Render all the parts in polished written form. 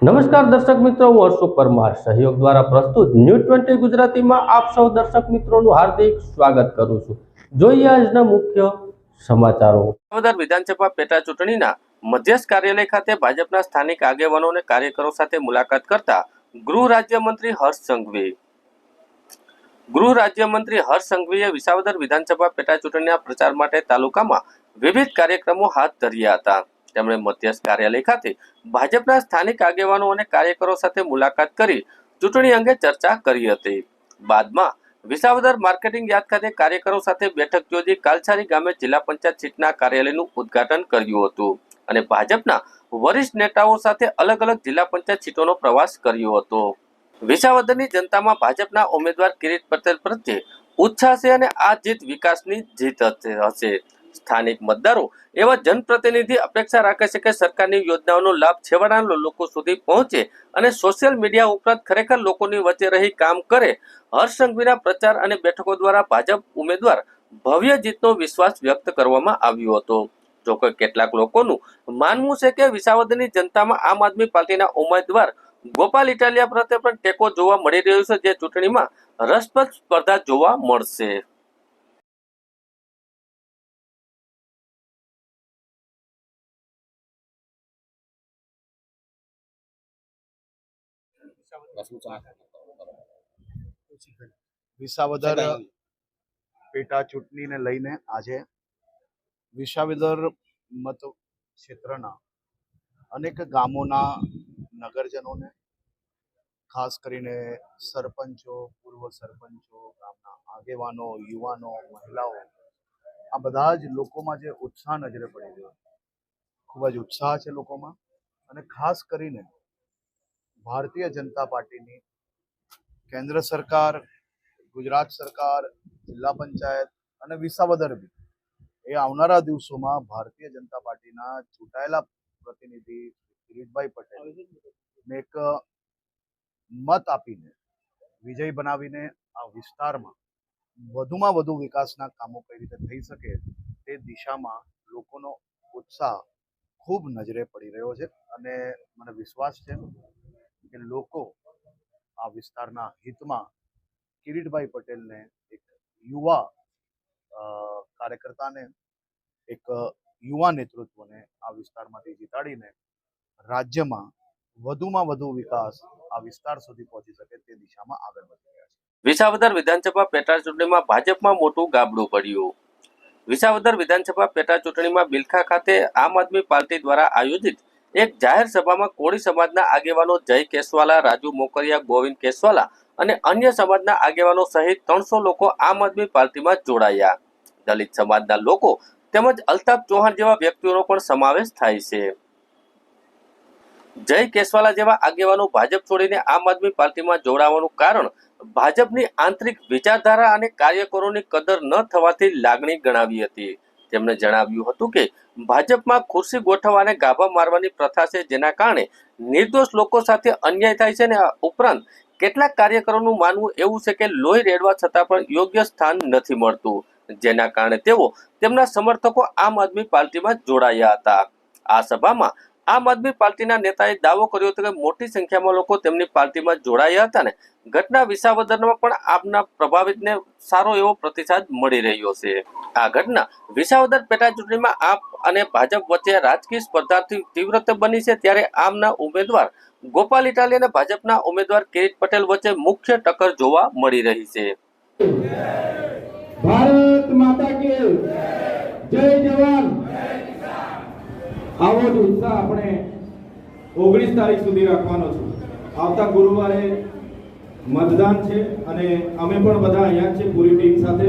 નમસ્કાર દર્શક મિત્રો, હું હર્ષ પરમાર સહયોગ દ્વારા પ્રસ્તુત ન્યૂઝ 20 ગુજરાતીમાં આપ સૌ દર્શક મિત્રોનું હાર્દિક સ્વાગત કરું છું। જોઈએ આજના મુખ્ય સમાચારો। વિસાવદર વિધાનસભા પેટા ચૂંટણીના મધ્યસ્થ કાર્યાલય ખાતે ભાજપના સ્થાનિક આગેવાનો અને કાર્યકરો સાથે મુલાકાત કરતા ગૃહ રાજ્યમંત્રી હર્ષ સંઘવીએ વિસાવદર વિધાનસભા પેટા ચૂંટણીના પ્રચાર માટે તાલુકામાં વિવિધ કાર્યક્રમો હાથ ધર્યા હતા। તેમણે મધ્યસ્થ કાર્યાલય ખાતે ભાજપના સ્થાનિક આગેવાનો અને કાર્યકરો સાથે મુલાકાત કરી ચૂંટણી અંગે ચર્ચા કરી હતી। બાદમાં વિસાવદર માર્કેટિંગ યાર્ડ ખાતે કાર્યકરો સાથે બેઠક યોજી કાલછારી ગામે જિલ્લા પંચાયત સીટના કાર્યાલયનું ઉદ્ઘાટન કર્યું હતું અને ભાજપના વરિષ્ઠ નેતાઓ સાથે અલગ અલગ જિલ્લા પંચાયત સીટોનો પ્રવાસ કર્યો હતો। વિસાવદરની જનતામાં ભાજપના ઉમેદવાર કિરીટ પટેલ પ્રત્યે ઉત્સાહ છે અને આ જીત વિકાસની જીત હશે। સ્થાનિક મતદારો એવા જનપ્રતિનિધિ અપેક્ષા રાખે છે કે સરકારની યોજનાઓનો લાભ છેવાડાના લોકો સુધી પહોંચે અને સોશિયલ મીડિયા ઉપરાંત ખરેખર લોકોની વચ્ચે રહી કામ કરે। હર્ષ સંઘવીના પ્રચાર અને બેઠકો દ્વારા ભાજપ ઉમેદવાર ભવ્ય જીતનો વિશ્વાસ વ્યક્ત કરવામાં આવ્યો હતો। જોકે કેટલાક લોકોનું માનવું છે કે વિસાવદરની જનતામાં આમ આદમી પાર્ટીના ઉમેદવાર ગોપાલ ઇટાલિયા પ્રત્યે પણ ટેકો જોવા મળી રહ્યો છે, જે ચૂંટણીમાં રસપ્રદ સ્પર્ધા જોવા મળશે। વિસાવદર પેટા ચૂંટણીને લઈને આજે વિસાવદર મત ક્ષેત્રના અનેક ગામોના નગરજનોને, ખાસ કરીને સરપંચો, પૂર્વ સરપંચો, ગામના આગેવાનો, યુવાનો, મહિલાઓ, આ બધા જ લોકોમાં જે ઉત્સાહ નજરે પડી રહ્યો, ખૂબ જ ઉત્સાહ છે લોકોમાં। અને ખાસ કરીને ભારતીય જનતા પાર્ટીની કેન્દ્ર સરકાર, ગુજરાત સરકાર, જિલ્લા પંચાયત અને વિસાવદર બી એ આવનારા દિવસોમાં ભારતીય જનતા પાર્ટીના ચૂંટાયેલા પ્રતિનિધિ કિરીટભાઈ પટેલને એક મત આપીને વિજય બનાવીને આ વિસ્તારમાં વધુમાં વધુ વિકાસના કામો કઈ રીતે થઈ શકે તે દિશામાં લોકોનો ઉત્સાહ ખૂબ નજરે પડી રહ્યો છે। અને મને વિશ્વાસ છે કે લોકો આ વિસ્તારના હિતમાં કિરીટભાઈ પટેલને એક યુવા કાર્યકર્તાને, એક યુવા નેતૃત્વને આ વિસ્તારમાંથી જીતાડીને રાજ્યમાં વધુમાં વધુ વિકાસ આ વિસ્તાર સુધી પહોંચી શકે તે દિશામાં આગળ વધી રહ્યા છે। વિસાવદર વિધાનસભા પેટા ચૂંટણીમાં ભાજપમાં મોટું ગાબડું પડ્યું। વિસાવદર વિધાનસભા પેટા ચૂંટણીમાં બિલખા ખાતે આમ આદમી પાર્ટી દ્વારા આયોજિત એક જાહેર સભામાં કોળી સમાજના આગેવાનો જય કેસવાલા, રાજુ મોકરિયા, ગોવિંદ કેસવાલા અને અન્ય સમાજના આગેવાનો સહિત 300 લોકો આમ આદમી પાર્ટીમાં જોડાયા। દલિત સમાજના લોકો તેમજ અલ્તાફ ચૌહાણ જેવા વ્યક્તિઓનો પણ સમાવેશ થાય છે। જય કેસવાલા જેવા આગેવાનો ભાજપ છોડીને આમ આદમી પાર્ટીમાં જોડાવાનું કારણ ભાજપની આંતરિક વિચારધારા અને કાર્યકરોની કદર ન થવાથી લાગણી ગણાવી હતી। તેમણે જણાવ્યું હતું કે ભાજપમાં ખુરશી ગોઠવવા અને ગાભા મારવાની પ્રથા છે, જેના કારણે નિર્દોષ લોકો સાથે અન્યાય થાય છે અને ઉપરાંત કેટલાક કાર્યકરોનું માનવું એવું છે કે લોહી રેડવા છતાં પણ યોગ્ય સ્થાન નથી મળતું, જેના કારણે તેઓ તેમના સમર્થકો આમ આદમી પાર્ટીમાં જોડાયા હતા। આ સભામાં આમ આદમી પાર્ટીના નેતાએ દાવો કર્યો હતો કે મોટી સંખ્યામાં લોકો તેમની પાર્ટીમાં જોડાયા હતા ને ઘટના વિસાવદરમાં પણ આપના પ્રભાવિતને સારો એવો પ્રતિસાદ મળી રહ્યો છે। આ ઘટના વિસાવદર પેટા ચૂંટણીમાં આપ અને ભાજપ વચ્ચે રાજકીય સ્પર્ધાથી તીવ્રતા બની છે, ત્યારે આમના ઉમેદવાર ગોપાલ ઇટાલિયા અને ભાજપના ઉમેદવાર કિરીટ પટેલ વચ્ચે મુખ્ય ટક્કર જોવા મળી રહી છે। ભારત માતા કી જય જવાન। આવો જ ઉત્સાહ આપણે 19 તારીખ સુધી રાખવાનો છે। આવતા ગુરુવારે મતદાન છે અને અમે પણ બધા અહીંયા છે પૂરી ટીમ સાથે।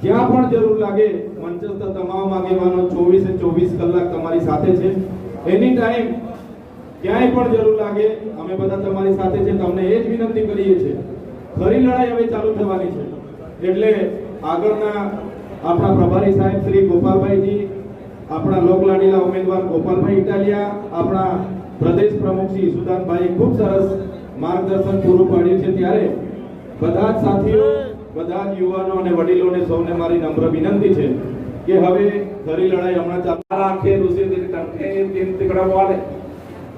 જ્યાં પણ જરૂર લાગે મંચસ્થ તમામ આગેવાનો 24 કલાક તમારી સાથે છે। એની ટાઈમ ક્યાંય પણ જરૂર લાગે અમે બધા તમારી સાથે છે। તમને એ જ વિનંતી કરીએ છીએ, ખરી લડાઈ હવે ચાલુ થવાની છે, એટલે આગળના આપણા પ્રભારી સાહેબ શ્રી ગોપાલભાઈજી, આપણા લોકલાડીલા ઉમેદવાર ગોપાલભાઈ ઇટાલિયા, આપણા પ્રદેશ પ્રમુખ શ્રી ઈસુદાનભાઈ ખૂબ સરસ માર્ગદર્શન પૂરું પાડ્યું છે। ત્યારે બધા જ સાથીઓ, બધા જ યુવાનો અને વડીલોને સૌને મારી નમ્ર વિનંતી છે કે હવે ખરી લડાઈ હમણાં ચાલુ રાખે, દૂસરી તીકડા વાળે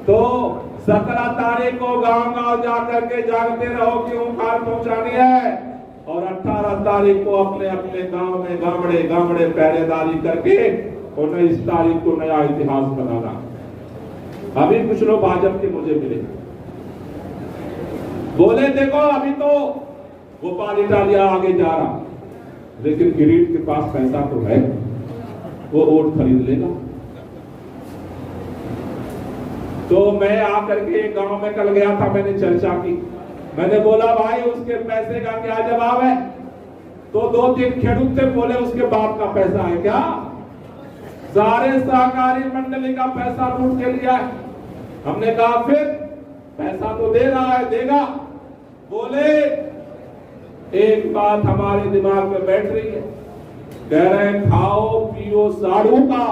तो 17 तारीख को गांव-गांव जाकर के जागते रहो कि ओंकार पहुंचानी है, और 18 तारीख को अपने अपने गांव में गामड़े गामड़े पहरेदारी करके 19 तारीख को नया इतिहास बनाना। अभी कुछ लोग भाजपा के मुझे मिले, बोले देखो अभी तो गोपाल इटालिया आगे जा रहा, लेकिन किरीट के पास पैसा तो है, वो वोट खरीद लेगा। तो मैं आकर के गांव में कल गया था, मैंने चर्चा की, मैंने बोला भाई उसके पैसे का क्या जवाब है? तो 2-3 खेडूत थे, बोले उसके बाप का पैसा है क्या? सारे सहकारी मंडली का पैसा लूट के लिया है। हमने कहा फिर पैसा तो दे रहा है, देगा। बोले एक बात हमारे दिमाग में बैठ रही है, कह रहे हैं खाओ पियो साड़ू का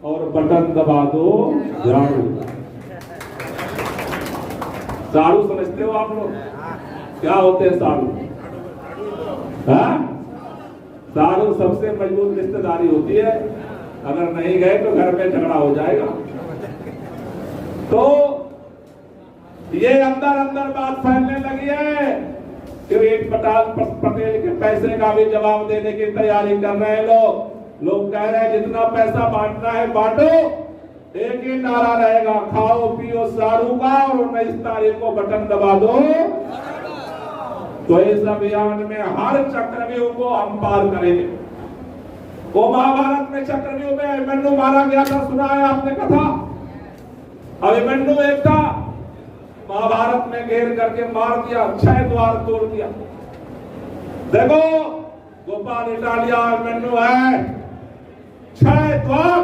और बटन दबा दो झाड़ू का। साड़ू समझते हो आप लोग? क्या होते हैं साड़ू? साड़ू सबसे मजबूत रिश्तेदारी होती है, अगर नहीं गए तो घर में झगड़ा हो जाएगा। तो ये अंदर अंदर बात फैलने लगी है, किरीट पटेल के पैसे का भी जवाब देने की तैयारी कर रहे हैं लोग कह रहे हैं जितना पैसा बांटना है बांटो, एक ही नारा रहेगा, खाओ पियो साड़ू का और 19 तारीख को बटन दबा दो। तो इस अभियान में हर चक्रव्यूह को हम पार करेंगे। वो महाभारत में चक्रव्यूह में अभिमन्यु मारा गया था, सुना है आपने कथा? अभिमन्यु एक था, महाभारत में घेर करके मार दिया, 6 द्वार तोड़ दिया। देखो गोपाल इटालिया अभिमन्यु है, 6 द्वार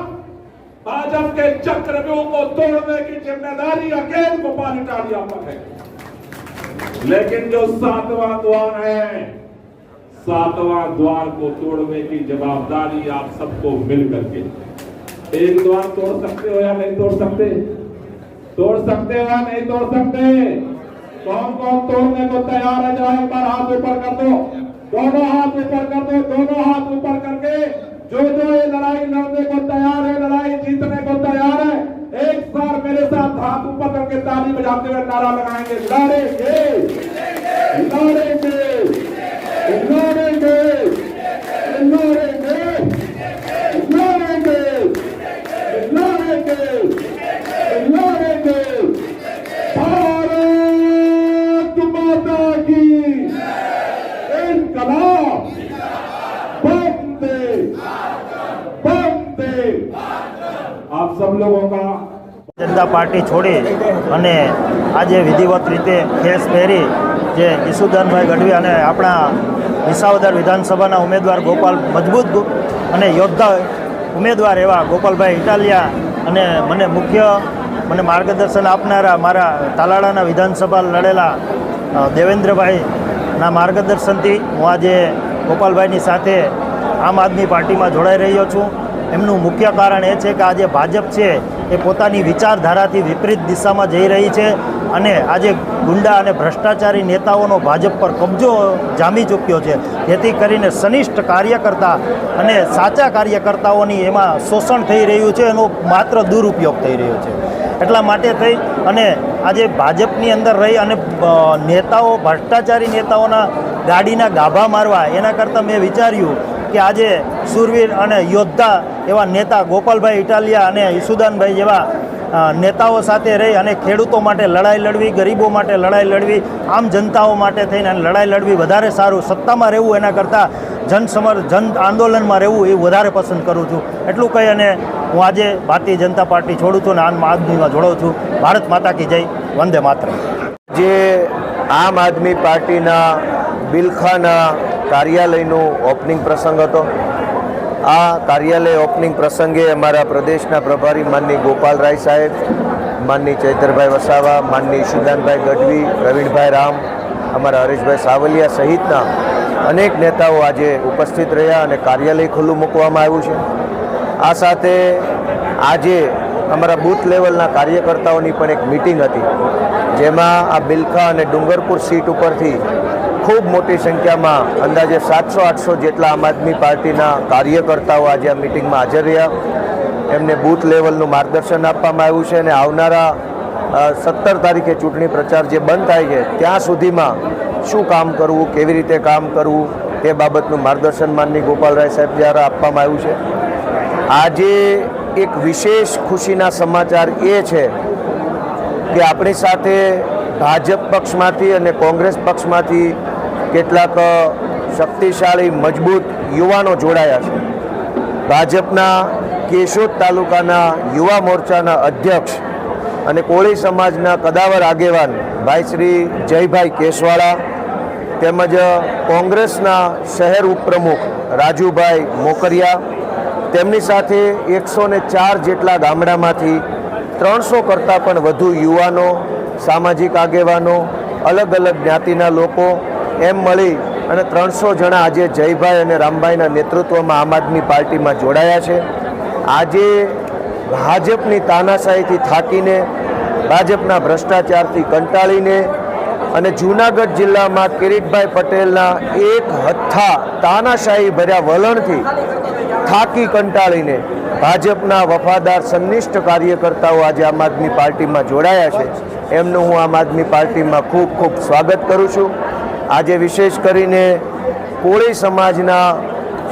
भाजपा के चक्रव्यूह को तोड़ने की जिम्मेदारी अकेले गोपाल इटालिया पर है। लेकिन जो 7वां द्वार है, 7वां द्वार को तोड़ने की जवाबदारी आप सबको मिल करके। एक द्वार तोड़ सकते हो या नहीं तोड़ सकते? तोड़ सकते हो या नहीं तोड़ सकते? कौन कौन तोड़ने को तैयार है? जरा एक बार हाथ ऊपर कर दो, दोनों हाथ ऊपर कर दो, दोनों हाथ ऊपर करके जो ये लड़ाई लड़ने को तैयार है, लड़ाई जीतने को तैयार है, एक बार मेरे साथ हाथ ऊपर करके ताली बजाते हुए नारा लगाएंगे, लड़ेंगे लड़ेंगे लड़ेंगे लड़ेंगे लड़ेंगे लड़ेंगे लड़ेंगे। भारत माता की इनकलाब आप सब लोगों का जनता पार्टी छोड़ी અને આજે વિધિવત રીતે ખેસ પહેરી જે ઈસુદાનભાઈ ગઢવી અને આપણા વિસાવદર વિધાનસભાના ઉમેદવાર ગોપાલ મજબૂત અને યોદ્ધા ઉમેદવાર એવા ગોપાલભાઈ ઇટાલિયા અને મને માર્ગદર્શન આપનારા મારા તાલાળાના વિધાનસભા લડેલા દેવેન્દ્રભાઈના માર્ગદર્શનથી હું આજે ગોપાલભાઈની સાથે આમ આદમી પાર્ટીમાં જોડાઈ રહ્યો છું। એમનું મુખ્ય કારણ એ છે કે આજે ભાજપ છે એ પોતાની વિચારધારાથી વિપરીત દિશામાં જઈ રહી છે અને આજે ગુંડા અને ભ્રષ્ટાચારી નેતાઓનો ભાજપ પર કબજો જામી ચૂક્યો છે, જેથી કરીને સનિષ્ઠ કાર્યકર્તા અને સાચા કાર્યકર્તાઓની એમાં શોષણ થઈ રહ્યું છે, એનો માત્ર દુરુપયોગ થઈ રહ્યો છે। એટલા માટે થઈ અને આજે ભાજપની અંદર રહી અને નેતાઓ ભ્રષ્ટાચારી નેતાઓના ગાડીના ગાભા મારવા એના કરતાં મેં વિચાર્યું કે આજે શૂરવીર અને યોદ્ધા એવા નેતા ગોપાલભાઈ ઇટાલિયા અને ઈસુદાનભાઈ જેવા નેતાઓ સાથે રહી અને ખેડૂતો માટે લડાઈ લડવી, ગરીબો માટે લડાઈ લડવી, આમ જનતાઓ માટે થઈને લડાઈ લડવી વધારે સારું, સત્તામાં રહેવું એના કરતાં જન આંદોલનમાં રહેવું એ વધારે પસંદ કરું છું। એટલું કહી અને હું આજે ભારતીય જનતા પાર્ટી છોડું છું અને આમ આદમીમાં જોડાઉં છું। ભારત માતા કી જય, વંદે માતરમ। જે આમ આદમી પાર્ટીના બિલખાના કાર્યાલયનું ઓપનિંગ પ્રસંગ હતો। આ કાર્યાલય ઓપનિંગ પ્રસંગે અમારા પ્રદેશના પ્રભારી માનની ગોપાલરાય સાહેબ, માનની ચૈતરભાઈ વસાવા, માનની ઈશુદાનભાઈ ગઢવી, પ્રવીણભાઈ રામ, અમારા હરેશભાઈ સાવલિયા સહિતના અનેક નેતાઓ આજે ઉપસ્થિત રહ્યા અને કાર્યાલય ખુલ્લું મૂકવામાં આવ્યું છે। આ સાથે આજે અમારા બૂથ લેવલના કાર્યકર્તાઓની પણ એક મિટિંગ હતી, જેમાં આ બિલખા અને ડુંગરપુર સીટ ઉપરથી ખૂબ મોટી સંખ્યામાં અંદાજે 700-800 જેટલા આમ આદમી પાર્ટીના કાર્યકર્તાઓ આજે આ મિટિંગમાં હાજર રહ્યા। એમને બૂથ લેવલનું માર્ગદર્શન આપવામાં આવ્યું છે અને આવનારા 17 તારીખે ચૂંટણી પ્રચાર જે બંધ થાય છે ત્યાં સુધીમાં શું કામ કરવું, કેવી રીતે કામ કરવું તે બાબતનું માર્ગદર્શન માનની ગોપાલરાય સાહેબ દ્વારા આપવામાં આવ્યું છે. આજે એક વિશેષ ખુશીના સમાચાર એ છે કે આપણી સાથે ભાજપ પક્ષમાંથી અને કોંગ્રેસ પક્ષમાંથી કેટલાક શક્તિશાળી મજબૂત યુવાનો જોડાયા છે. ભાજપના કેશોદ તાલુકાના યુવા મોરચાના અધ્યક્ષ અને કોળી સમાજના કદાવર આગેવાન ભાઈ શ્રી જયભાઈ કેશવાળા તેમજ કોંગ્રેસના શહેર ઉપપ્રમુખ રાજુભાઈ મોકરિયા, તેમની સાથે 104 જેટલા ગામડામાંથી 300 કરતાં પણ વધુ યુવાનો, સામાજિક આગેવાનો, અલગ અલગ જ્ઞાતિના લોકો એમ મળી અને 300 જણા આજે જયભાઈ અને રામભાઈના નેતૃત્વમાં આમ આદમી પાર્ટીમાં જોડાયા છે. આજે ભાજપની તાનાશાહીથી થાકીને, ભાજપના ભ્રષ્ટાચારથી કંટાળીને અને જૂનાગઢ જિલ્લામાં કિરીટભાઈ પટેલના એક હથ્થા તાનાશાહી ભર્યા વલણથી થાકી કંટાળીને ભાજપના વફાદાર સંનિષ્ઠ કાર્યકર્તાઓ આજે આમ આદમી પાર્ટીમાં જોડાયા છે. એમનું હું આમ આદમી પાર્ટીમાં ખૂબ ખૂબ સ્વાગત કરું છું. આજે વિશેષ કરીને કોળી સમાજના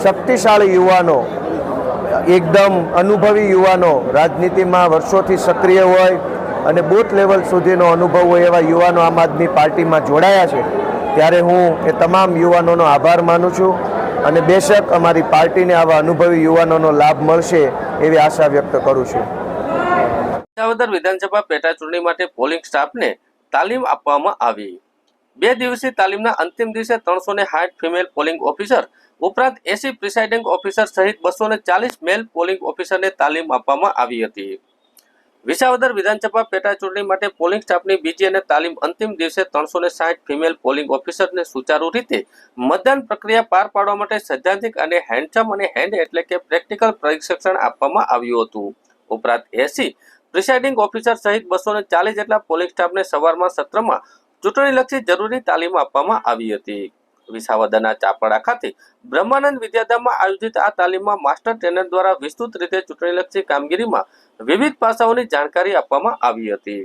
શક્તિશાળી યુવાનો, એકદમ અનુભવી યુવાનો, રાજનીતિમાં વર્ષોથી સક્રિય હોય અને બૂથ લેવલ સુધીનો અનુભવ હોય એવા યુવાનો આમ આદમી પાર્ટીમાં જોડાયા છે. ત્યારે હું એ તમામ યુવાનોનો આભાર માનું છું અને બેશક અમારી પાર્ટીને આવા અનુભવી યુવાનોનો લાભ મળશે એવી આશા વ્યક્ત કરું છું. વિસાવદર વિધાનસભા પેટા ચૂંટણી માટે પોલિંગ સ્ટાફને તાલીમ આપવામાં આવી. 2 દિવસીય તાલીમના અંતિમ દિવસે 360 ફિમેલ પોલિંગ ઓફિસર ઉપરાંત 80 પ્રિસાઇડિંગ ઓફિસર સહિત 240 મેલ પોલિંગ ઓફિસરને તાલીમ આપવામાં આવી હતી. વિસાવદર વિધાનસભા પેટા ચૂંટણી માટે પોલિંગ સ્ટાફની બીજી અને તાલીમ અંતિમ દિવસે 360 ફિમેલ પોલિંગ ઓફિસરને સુચારુ રીતે મતદાન પ્રક્રિયા પાર પાડવા માટે સૈદ્ધાંતિક અને હેન્ડસમ અને હેન્ડ એટલે કે પ્રેક્ટિકલ પ્રશિક્ષણ આપવામાં આવ્યું હતું. ઉપરાંત 80 પ્રિસાઇડિંગ ઓફિસર સહિત 240 જેટલા પોલિંગ સ્ટાફને સવારમાં સત્રમાં ચૂંટણીલક્ષી જરૂરી તાલીમ આપવામાં આવી હતી. વિસાવદરના ચાપડા ખાતે બ્રહ્માનંદ વિદ્યાધામમાં આયોજિત આ તાલીમમાં માસ્ટર ટ્રેનર દ્વારા વિસ્તૃત રીતે ચૂંટણીલક્ષી કામગીરીમાં વિવિધ પાસાઓની જાણકારી આપવામાં આવી હતી.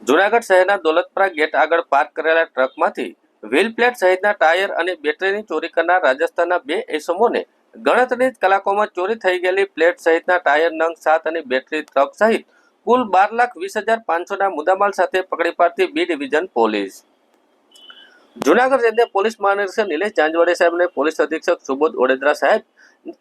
જૂનાગઢ શહેરના દોલતપરા ગેટ આગળ પાર્ક કરેલા ટ્રકમાંથી વ્હીલ પ્લેટ સહિતના ટાયર અને બેટરીની ચોરી કરનાર રાજસ્થાનના 2 ઇસમોને ગણતરીની જ કલાકોમાં ચોરી થઈ ગયેલી પ્લેટ સહિતના ટાયર નંગ 7 અને બેટરી ટ્રક સહિત કુલ 12,20,500ના મુદ્દામાલ સાથે પકડી પાડતી બી ડિવિઝન પોલીસ. જૂનાગઢ રેન્જના પોલીસ મહાનિરીક્ષક નિલેશ જાંજવાડિયા સાહેબ અને પોલીસ અધિક્ષક સુબોધ ઓડેદરા સાહેબ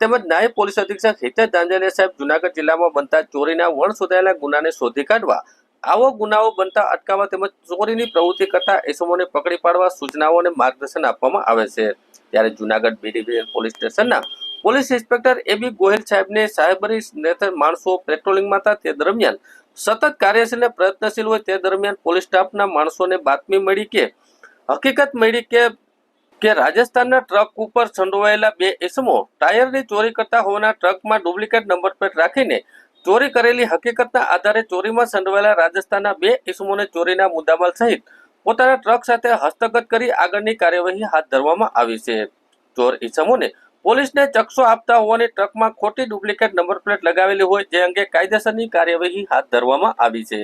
તેમજ નાયબ પોલીસ અધિક્ષક હિતેશ જાંજવાડિયા સાહેબ જૂનાગઢ જિલ્લામાં બનતા ચોરીના વણસોધાયેલા ગુનાને શોધી કાઢવા, આવો ગુનાઓ બનતા અટકાવવા તેમજ ચોરીની પ્રવૃત્તિ કરતા ઇસમોને પકડી પાડવા સૂચનાઓ અને માર્ગદર્શન આપવામાં આવે છે. ત્યારે જૂનાગઢ બી ડિવિઝન પોલીસ સ્ટેશનના પોલીસ ઇન્સ્પેક્ટર એબી ગોહિલ સાહેબને સાહેબરી માણસો પેટ્રોલિંગમાં હતા તે દરમિયાન સતત કાર્યશીલ અને પ્રયત્નશીલ હોય તે દરમિયાન પોલીસ સ્ટાફના માણસોને બાતમી મળી હકીકત મળી કે રાજસ્થાનના ટ્રક ઉપર સંડોવાયેલા 2 ઇસમો ટાયરની ચોરી કરતા હોવાના ટ્રકમાં ડુપ્લિકેટ નંબર પ્લેટ રાખીને ચોરી કરેલી હકીકતના આધારે ચોરીમાં સંડોવાયેલા રાજસ્થાનના 2 ઇસમોને ચોરીના મુદ્દામાલ સહિત પોતાના ટ્રક સાથે હસ્તગત કરી આગળની કાર્યવાહી હાથ ધરવામાં આવી છે. ચોર ઇસમોને પોલીસને ચકસો આપતા હોવાની ટ્રકમાં ખોટી ડુપ્લિકેટ નંબર પ્લેટ લગાવેલી હોય જે અંગે કાયદેસરની કાર્યવાહી હાથ ધરવામાં આવી છે.